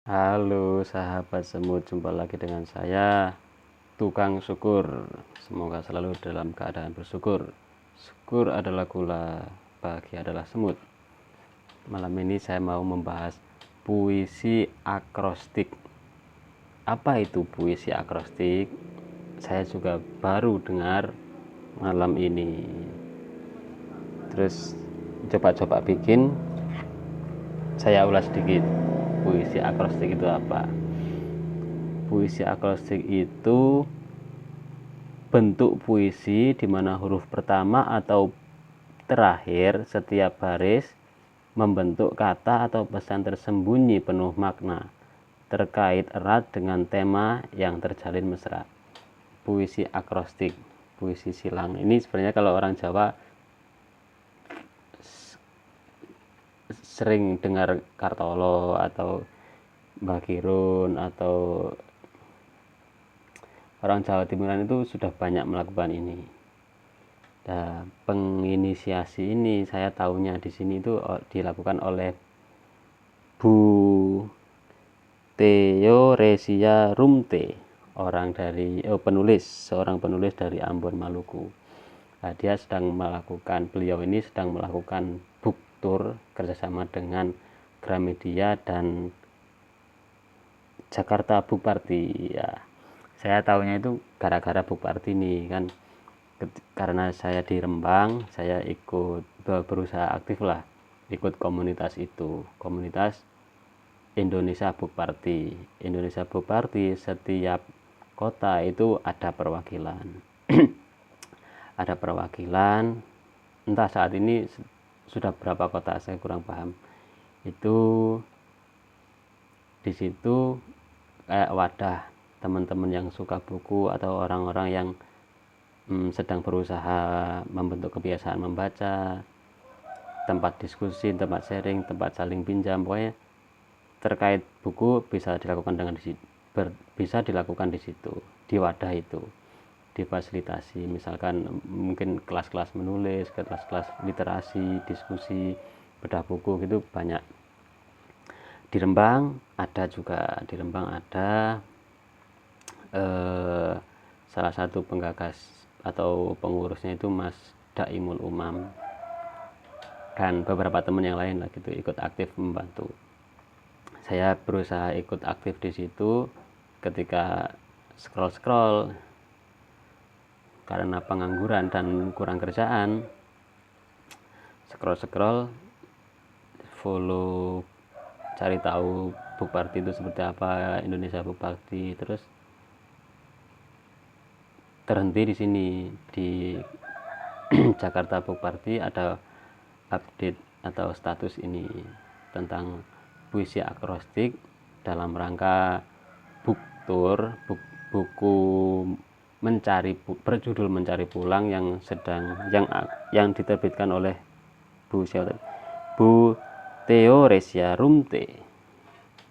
Halo sahabat semut, jumpa lagi dengan saya Tukang Syukur. Semoga selalu dalam keadaan bersyukur. Syukur adalah gula, bahagia adalah semut. Malam ini saya mau membahas puisi akrostik. Apa itu puisi akrostik? Saya juga baru dengar malam ini. Terus coba-coba bikin, saya ulas sedikit. Puisi akrostik itu apa? Puisi akrostik itu bentuk puisi di mana huruf pertama atau terakhir setiap baris membentuk kata atau pesan tersembunyi penuh makna, terkait erat dengan tema yang terjalin mesra. Puisi akrostik, puisi silang. Ini sebenarnya kalau orang Jawa sering dengar Kartolo atau Mbah Kirun atau orang Jawa Timuran itu sudah banyak melakukan ini. Nah, penginisiasi ini saya tahunya di sini itu dilakukan oleh Bu Theoresia Rumte, seorang penulis dari Ambon, Maluku. Nah, beliau ini sedang melakukan book tour kerjasama dengan Gramedia dan Jakarta Book Party. Ya, saya tahunya itu gara-gara book party ini kan, karena saya di Rembang, saya ikut berusaha aktif lah, ikut komunitas itu, komunitas Indonesia Book Party. Indonesia Book Party setiap kota itu ada perwakilan. Ada perwakilan, entah saat ini sudah berapa kota saya kurang paham. Itu di situ kayak wadah teman-teman yang suka buku atau orang-orang yang sedang berusaha membentuk kebiasaan membaca, tempat diskusi, tempat sharing, tempat saling pinjam, pokoknya terkait buku bisa dilakukan di situ, di wadah itu, difasilitasi. Misalkan mungkin kelas-kelas menulis, kelas-kelas literasi, diskusi, bedah buku gitu banyak. Di Rembang ada salah satu penggagas atau pengurusnya itu Mas Daimul Umam dan beberapa teman yang lain lah gitu, ikut aktif membantu. Saya berusaha ikut aktif di situ. Ketika scroll karena pengangguran dan kurang kerjaan, scroll follow, cari tahu book party itu seperti apa, Indonesia Book Party. Terus terhenti di sini di Jakarta Book Party, ada update atau status ini tentang puisi akrostik dalam rangka book tour, buku berjudul Mencari Pulang yang diterbitkan oleh Bu Theoresia Rumte,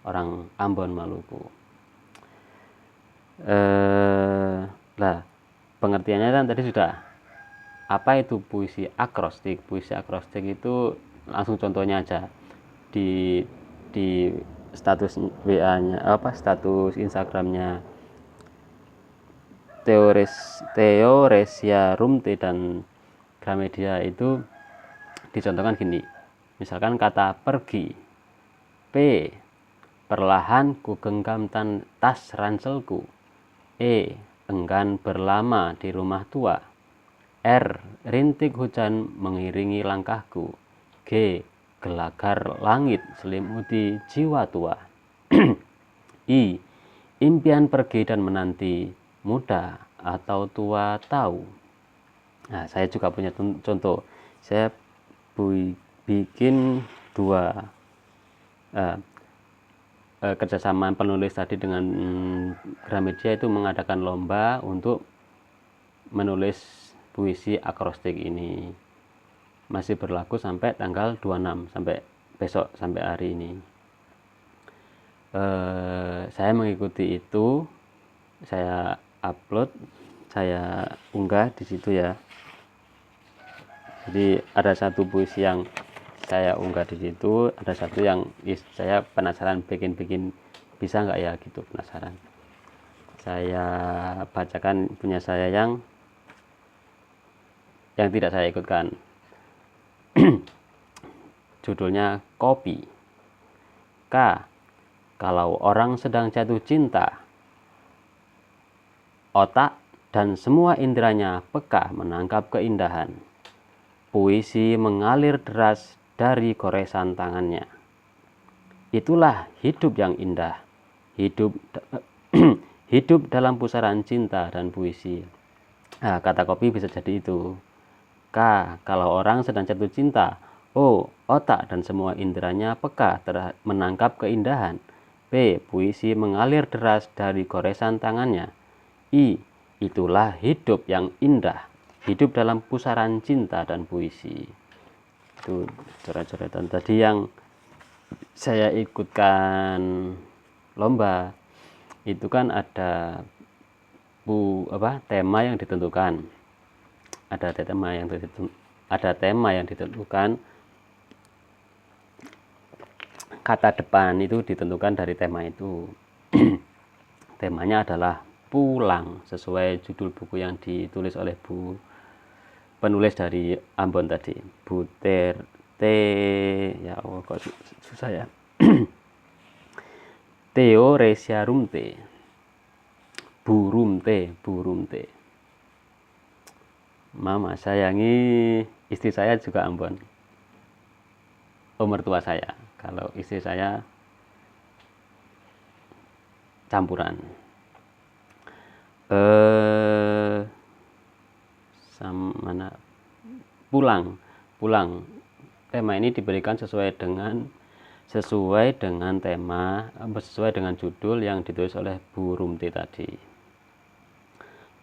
orang Ambon, Maluku. Lah, pengertiannya kan tadi sudah. Apa itu puisi akrostik? Puisi akrostik itu langsung contohnya aja di status WA-nya, status Instagramnya Theoresia Rumte dan Gramedia itu dicontohkan gini. Misalkan kata pergi. P. Perlahan ku genggam tas ranselku. E. Enggan berlama di rumah tua. R. Rintik hujan mengiringi langkahku. G. Gelagar langit selimuti jiwa tua. I. Impian pergi dan menanti, muda atau tua tahu. Nah, saya juga punya contoh. Saya bikin dua kerjasama penulis tadi dengan Gramedia, itu mengadakan lomba untuk menulis puisi akrostik ini. Masih berlaku sampai tanggal 26, sampai besok, sampai hari ini. Saya mengikuti itu, saya upload, saya unggah di situ ya. Jadi ada satu puisi yang saya unggah di situ, ada satu yang saya penasaran bikin bisa nggak ya gitu, penasaran. Saya bacakan punya saya yang tidak saya ikutkan. Judulnya Kopi. K. Kalau orang sedang jatuh cinta, otak dan semua inderanya peka menangkap keindahan. Puisi mengalir deras dari goresan tangannya. Itulah hidup yang indah. Hidup hidup dalam pusaran cinta dan puisi. Nah, kata kopi bisa jadi itu. K. Kalau orang sedang jatuh cinta. O. Otak dan semua inderanya peka menangkap keindahan. P. Puisi mengalir deras dari goresan tangannya. I. Itulah hidup yang indah. Hidup dalam pusaran cinta dan puisi. Itu coret-coretan tadi yang saya ikutkan lomba. Itu kan ada tema yang ditentukan. Ada tema yang ditentukan. Kata depan itu ditentukan dari tema itu. Temanya adalah pulang, sesuai judul buku yang ditulis oleh penulis dari Ambon tadi, Bu ya Allah kok susah ya. Theo Resia Rumte. Bu Rumte. Mama sayangi, istri saya juga Ambon. Mertua saya. Kalau istri saya campuran. Mana? Pulang. Tema ini diberikan sesuai dengan tema, sesuai dengan judul yang ditulis oleh Bu Rumti tadi.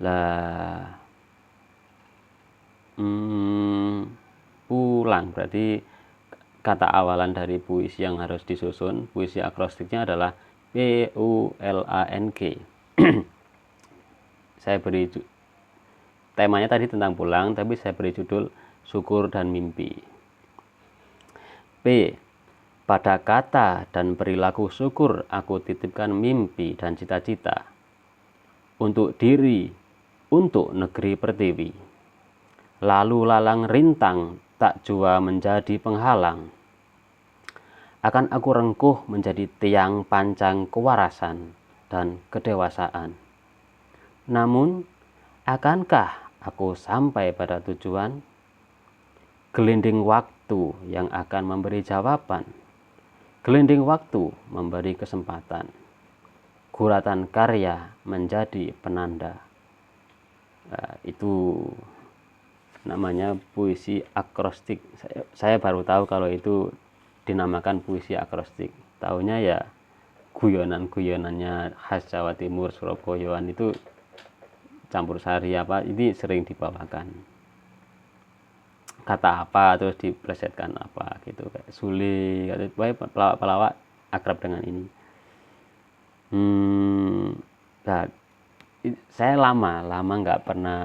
Lah, pulang berarti kata awalan dari puisi yang harus disusun. Puisi akrostiknya adalah PULANG. Saya beri temanya tadi tentang pulang, tapi saya beri judul syukur dan mimpi. P. Pada kata dan perilaku syukur aku titipkan mimpi dan cita-cita. Untuk diri, untuk negeri pertiwi. Lalu lalang rintang tak jua menjadi penghalang. Akan aku rengkuh menjadi tiang pancang kewarasan dan kedewasaan. Namun, akankah aku sampai pada tujuan? Gelinding waktu yang akan memberi jawaban. Gelinding waktu memberi kesempatan. Guratan karya menjadi penanda. Nah, itu namanya puisi akrostik. Saya baru tahu kalau itu dinamakan puisi akrostik. Taunya ya guyonan-guyonannya khas Jawa Timur, Surabayaan itu campur sari ini sering dibawakan. Kata apa terus diplesetkan apa gitu, kayak Sule, pelawak-pelawak akrab dengan ini. Nah, saya lama nggak pernah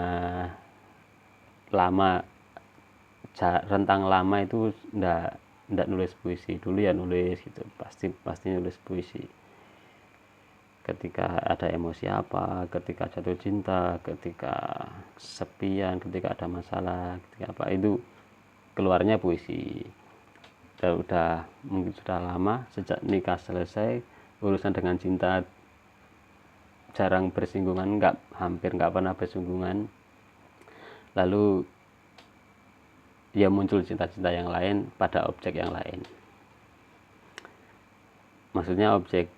rentang lama itu ndak nulis puisi. Dulu ya nulis gitu, pasti nulis puisi ketika ada emosi apa, ketika jatuh cinta, ketika kesepian, ketika ada masalah, ketika apa, itu keluarnya puisi. Mungkin sudah lama, sejak nikah selesai, urusan dengan cinta jarang bersinggungan, hampir nggak pernah bersinggungan. Lalu dia muncul cinta-cinta yang lain pada objek yang lain. Maksudnya objek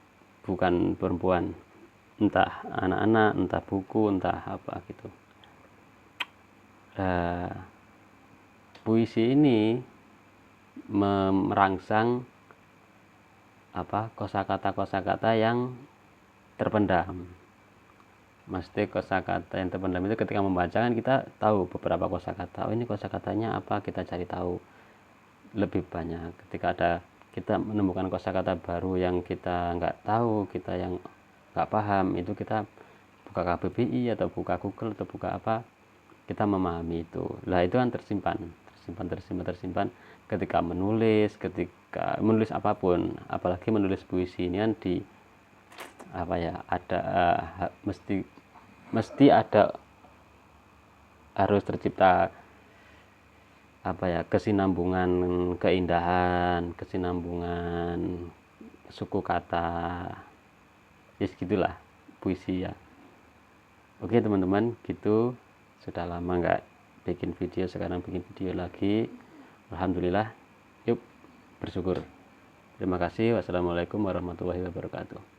bukan perempuan, entah anak-anak, entah buku, entah apa gitu. Puisi ini merangsang kosakata yang terpendam. Maksudnya kosakata yang terpendam itu ketika membaca kan kita tahu beberapa kosakata. Ini kosakatanya apa, kita cari tahu lebih banyak. Ketika kita menemukan kosakata baru yang kita nggak tahu, kita yang nggak paham, itu kita buka KBBI atau buka Google atau buka apa, kita memahami itu. Lah itu kan tersimpan ketika menulis apapun, apalagi menulis puisi ini kan apa ya, ada mesti ada, harus tercipta apa ya, kesinambungan keindahan, kesinambungan suku kata, ya gitulah puisi ya. Oke teman-teman, gitu, sudah lama nggak bikin video, sekarang bikin video lagi, alhamdulillah. Yuk bersyukur. Terima kasih. Wassalamualaikum warahmatullahi wabarakatuh.